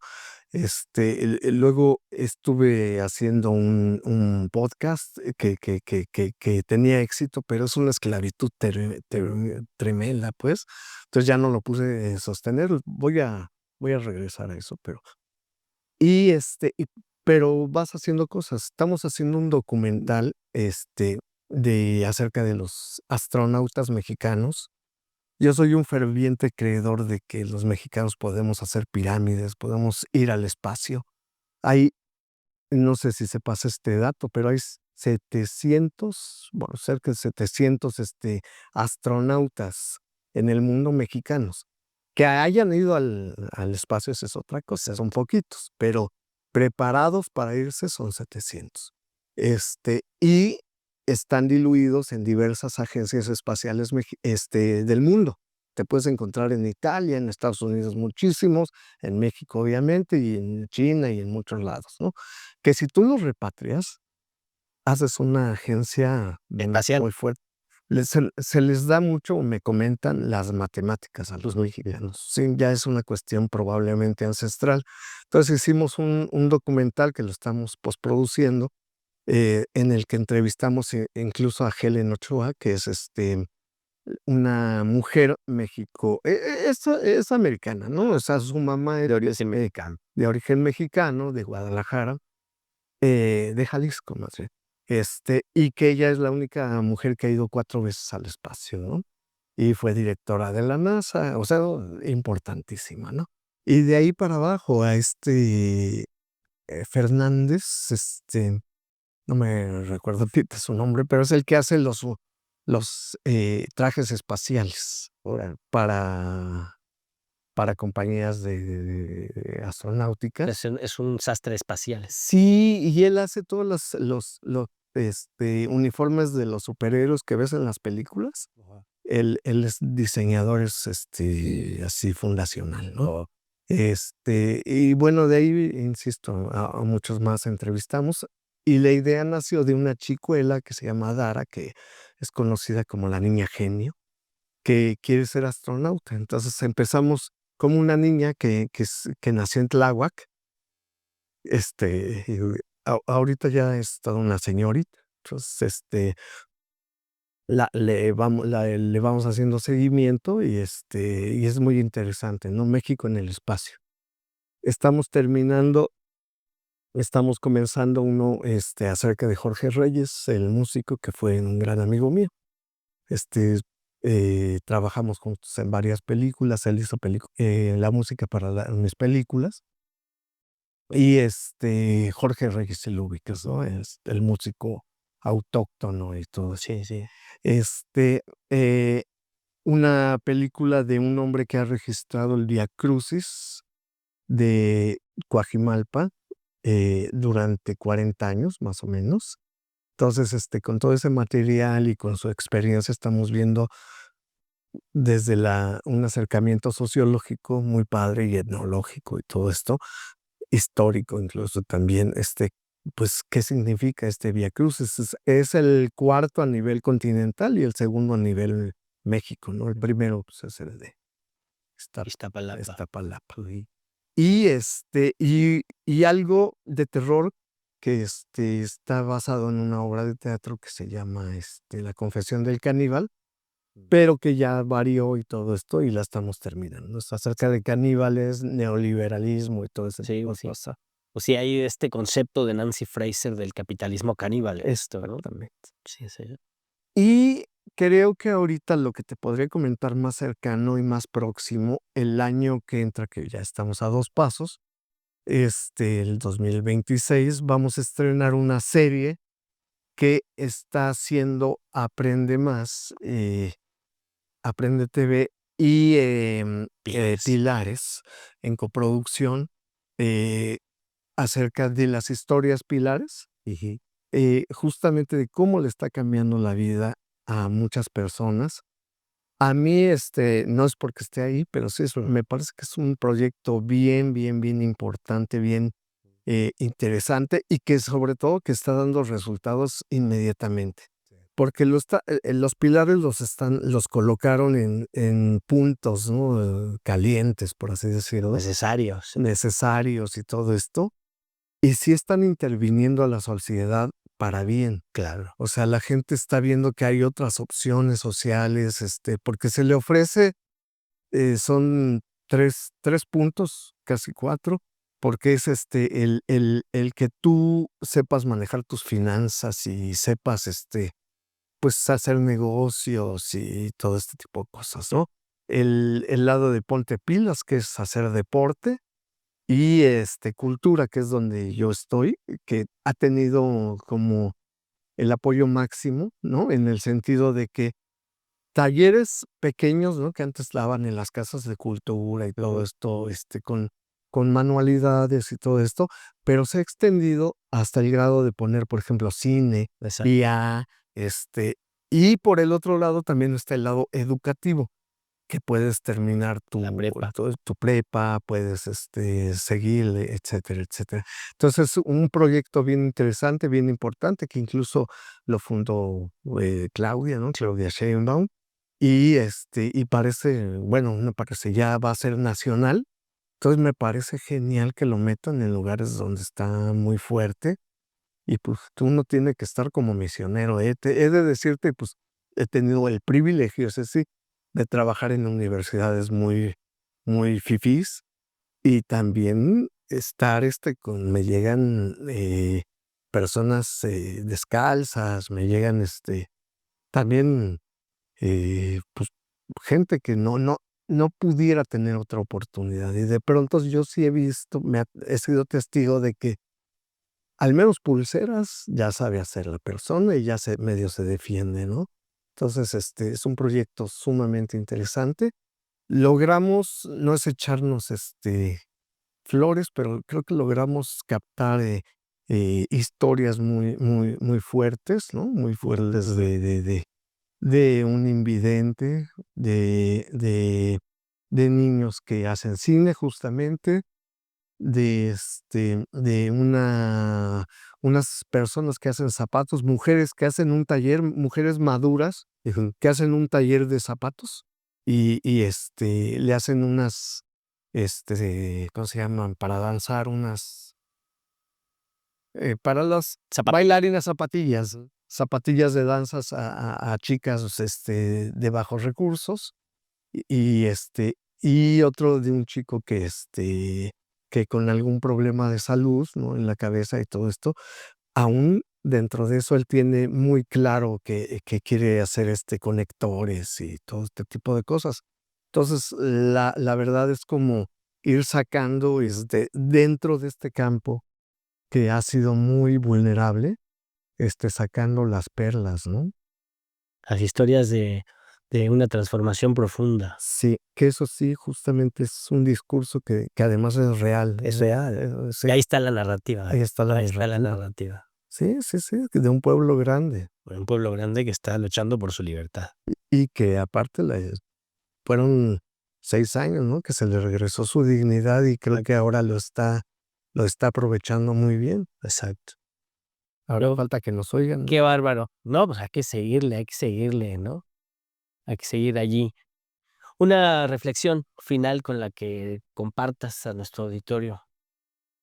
Luego estuve haciendo un podcast que tenía éxito, pero es una esclavitud tremenda, pues. Entonces ya no lo pude sostener. Voy a regresar a eso, y, pero vas haciendo cosas. Estamos haciendo un documental, acerca de los astronautas mexicanos. Yo soy un ferviente creedor de que los mexicanos podemos hacer pirámides, podemos ir al espacio. Hay, no sé si se pasa este dato, pero hay 700, bueno, cerca de 700, astronautas en el mundo mexicanos. Que hayan ido al espacio, esa es otra cosa, son poquitos, pero preparados para irse son 700. Y están diluidos en diversas agencias espaciales del mundo. Te puedes encontrar en Italia, en Estados Unidos muchísimos, en México obviamente, y en China y en muchos lados, ¿no? Que si tú los repatrias, haces una agencia Espacial. muy fuerte. Se les da mucho, me comentan, las matemáticas a los mexicanos. Sí, ya es una cuestión probablemente ancestral. Entonces hicimos un documental que lo estamos postproduciendo, en el que entrevistamos incluso a Helen Ochoa, que es una mujer es americana, ¿no? O sea, su mamá es de origen mexicano, de Guadalajara, de Jalisco, más bien. Y que ella es la única mujer que ha ido 4 veces al espacio, ¿no? Y fue directora de la NASA, o sea, importantísima, ¿no? Y de ahí para abajo a Fernández, no me recuerdo ahorita su nombre, pero es el que hace los trajes espaciales para compañías de astronáuticas. Es un sastre espacial. Sí, y él hace todos los uniformes de los superhéroes que ves en las películas. Ajá. Él es diseñador, así fundacional, ¿no? Oh, Y bueno, de ahí, insisto, a muchos más entrevistamos, y la idea nació de una chicuela que se llama Dara, que es conocida como la niña genio, que quiere ser astronauta. Entonces empezamos como una niña que nació en Tláhuac, y ahorita ya es toda una señorita. Entonces, le vamos haciendo seguimiento y es muy interesante, ¿no? México en el espacio. Estamos comenzando uno, acerca de Jorge Reyes, el músico que fue un gran amigo mío. Trabajamos juntos en varias películas, él hizo la música para mis películas. Y Jorge Reyes, el ubicas, ¿no? Es el músico autóctono y todo eso. Sí, sí. Eh, una película de un hombre que ha registrado el Vía Crucis de Coajimalpa durante 40 años, más o menos. Entonces, con todo ese material y con su experiencia estamos viendo desde un acercamiento sociológico muy padre y etnológico y todo esto, histórico incluso también, pues, ¿qué significa este Vía Crucis? Es el cuarto a nivel continental y el segundo a nivel México, ¿no? El primero, pues, es el de Iztapalapa. Iztapalapa. Y algo de terror que está basado en una obra de teatro que se llama La Confesión del Caníbal, pero que ya varió y todo esto y la estamos terminando. Es acerca de caníbales, neoliberalismo y todo ese Sí, tipo de sí. cosas. O sea, hay este concepto de Nancy Fraser del capitalismo caníbal, esto, ¿no? Exactamente. Sí, sí. Y creo que ahorita lo que te podría comentar más cercano y más próximo, el año que entra, que ya estamos a 2 pasos, el 2026, vamos a estrenar una serie que está haciendo Aprende Más, Aprende TV y Pilares. Pilares en coproducción, eh, acerca de las historias pilares, justamente de cómo le está cambiando la vida a muchas personas. A mí, no es porque esté ahí, pero sí me parece que es un proyecto bien, bien, bien importante, bien, interesante y que sobre todo que está dando resultados inmediatamente. Porque los pilares los colocaron en puntos, ¿no? Calientes, por así decirlo, Necesarios. necesarios y todo esto. Y sí están interviniendo a la sociedad para bien. Claro. O sea, la gente está viendo que hay otras opciones sociales, porque se le ofrece, son tres puntos, casi 4, porque es el que tú sepas manejar tus finanzas y sepas, pues hacer negocios y todo este tipo de cosas, ¿no? El lado de ponte pilas, que es hacer deporte, y cultura, que es donde yo estoy, que ha tenido como el apoyo máximo, ¿no? En el sentido de que talleres pequeños, ¿no? Que antes daban en las casas de cultura y todo esto, con manualidades y todo esto, pero se ha extendido hasta el grado de poner, por ejemplo, cine, Exacto. IA, y por el otro lado también está el lado educativo, que puedes terminar La prepa. tu prepa, puedes, seguirle, etcétera, etcétera. Entonces, un proyecto bien interesante, bien importante, que incluso lo fundó, Claudia, ¿no? Claudia Sheinbaum, y parece, bueno, no parece, ya va a ser nacional. Entonces, me parece genial que lo metan en lugares donde está muy fuerte y, pues, uno tiene que estar como misionero, he de decirte, pues, he tenido el privilegio, ese sí, de trabajar en universidades muy, muy fifís y también estar, me llegan, personas, descalzas, me llegan, también, pues, gente que no pudiera tener otra oportunidad. Y de pronto yo sí he visto, he sido testigo de que al menos pulseras ya sabe hacer la persona y ya medio se defiende, ¿no? Entonces, es un proyecto sumamente interesante. Logramos, no es echarnos, flores, pero creo que logramos captar, historias muy, muy, muy fuertes, ¿no? Muy fuertes de un invidente, de niños que hacen cine justamente, de unas personas que hacen zapatos, mujeres que hacen un taller, mujeres maduras, que hacen un taller de zapatos y le hacen unas, ¿cómo se llaman? Para danzar para las Zapatillas. bailarinas zapatillas. zapatillas de danzas a chicas, de bajos recursos, y otro de un chico que con algún problema de salud, ¿no?, en la cabeza y todo esto. Aún dentro de eso, él tiene muy claro que quiere hacer, conectores y todo este tipo de cosas. Entonces, la verdad es como ir sacando, dentro de este campo que ha sido muy vulnerable, sacando las perlas, ¿no? Las historias de una transformación profunda. Sí, que eso sí, justamente es un discurso que además es real, sí, Y ahí está la narrativa, ahí está la ahí está la narrativa. narrativa. Sí, sí, sí, de un pueblo grande, Un pueblo grande que está luchando por su libertad. y que aparte fueron 6 años, ¿no?, que se le regresó su dignidad, y creo que ahora lo está aprovechando muy bien. Exacto. Ahora No, falta que nos oigan, ¿no? qué bárbaro. No, pues hay que seguirle, ¿no? Hay que seguir allí. Una reflexión final con la que compartas a nuestro auditorio.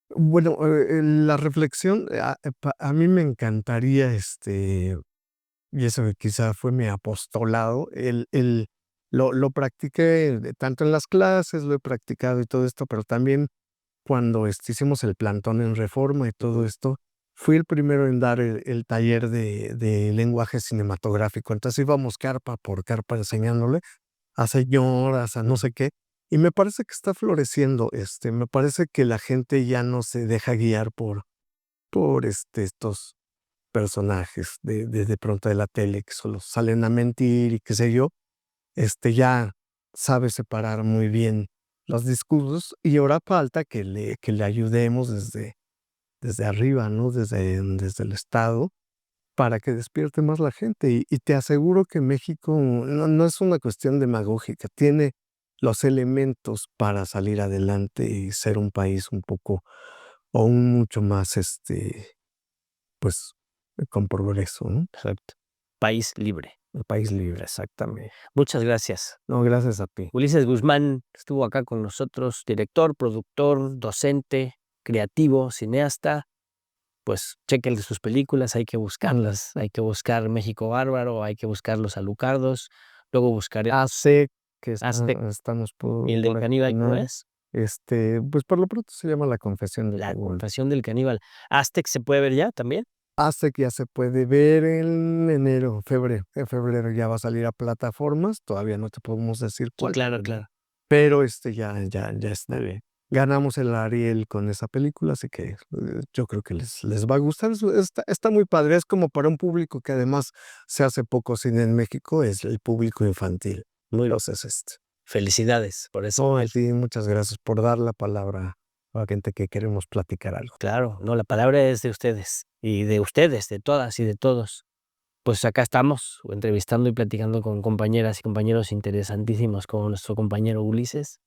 Bueno, la reflexión, a mí me encantaría, y eso que quizá fue mi apostolado, lo practiqué tanto en las clases, lo he practicado y todo esto, pero también cuando, hicimos el plantón en Reforma y todo esto, fui el primero en dar el taller de lenguaje cinematográfico. Entonces, íbamos carpa por carpa enseñándole a señoras, a no sé qué, y me parece que está floreciendo, me parece que la gente ya no se deja guiar por, estos personajes de pronto de la tele que solo salen a mentir y qué sé yo. Ya sabe separar muy bien los discursos, y ahora falta que le ayudemos desde arriba, ¿no? Desde el Estado, para que despierte más la gente. Y te aseguro que México no es una cuestión demagógica, tiene los elementos para salir adelante y ser un país un poco o un mucho más, pues, con progreso, ¿no? Exacto. País libre. Un país libre, exactamente. Muchas gracias. No, gracias a ti. Ulises Guzmán estuvo acá con nosotros, director, productor, docente, creativo, cineasta. Pues chéquenle sus películas, hay que buscarlas, hay que buscar México Bárbaro, hay que buscar Los Alucardos, luego buscaré Sé que Aztec estamos y el del por caníbal, ¿cómo estrenar, es? pues, por lo pronto se llama La confesión del La Caníbal. confesión del caníbal. ¿Aztec se puede ver ya también? Que ya se puede ver en enero, febrero. En febrero ya va a salir a plataformas, todavía no te podemos decir Sí, cuál, claro, claro. pero, ya está. Muy bien. Ganamos el Ariel con esa película, así que, yo creo que les va a gustar. Está muy padre, es como para un público que además se hace poco cine en México, es el público infantil. Muy bien. Entonces, Felicidades por eso. no, a ti muchas gracias por dar la palabra a la gente que queremos platicar algo. Claro, no, la palabra es de ustedes, de todas y de todos. Pues acá estamos entrevistando y platicando con compañeras y compañeros interesantísimos como nuestro compañero Ulises,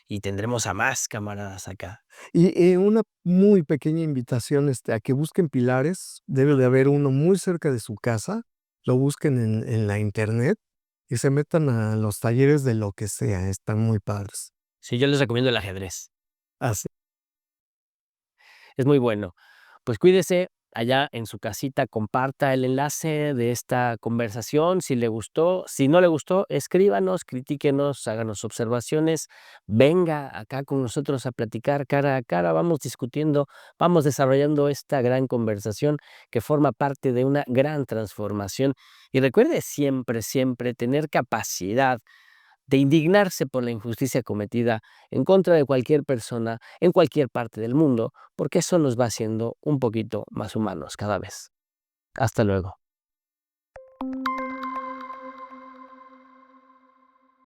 y tendremos a más camaradas acá. Y una muy pequeña invitación, a que busquen pilares, debe de haber uno muy cerca de su casa, lo busquen en la Internet y se metan a los talleres de lo que sea, están muy padres. Sí, yo les recomiendo el ajedrez. Así. Es muy bueno. Pues cuídese allá en su casita, comparta el enlace de esta conversación si le gustó. Si no le gustó, escríbanos, critíquenos, háganos observaciones. Venga acá con nosotros a platicar cara a cara. Vamos discutiendo, vamos desarrollando esta gran conversación que forma parte de una gran transformación. Y recuerde siempre, siempre tener capacidad de indignarse por la injusticia cometida en contra de cualquier persona en cualquier parte del mundo, porque eso nos va haciendo un poquito más humanos cada vez. Hasta luego.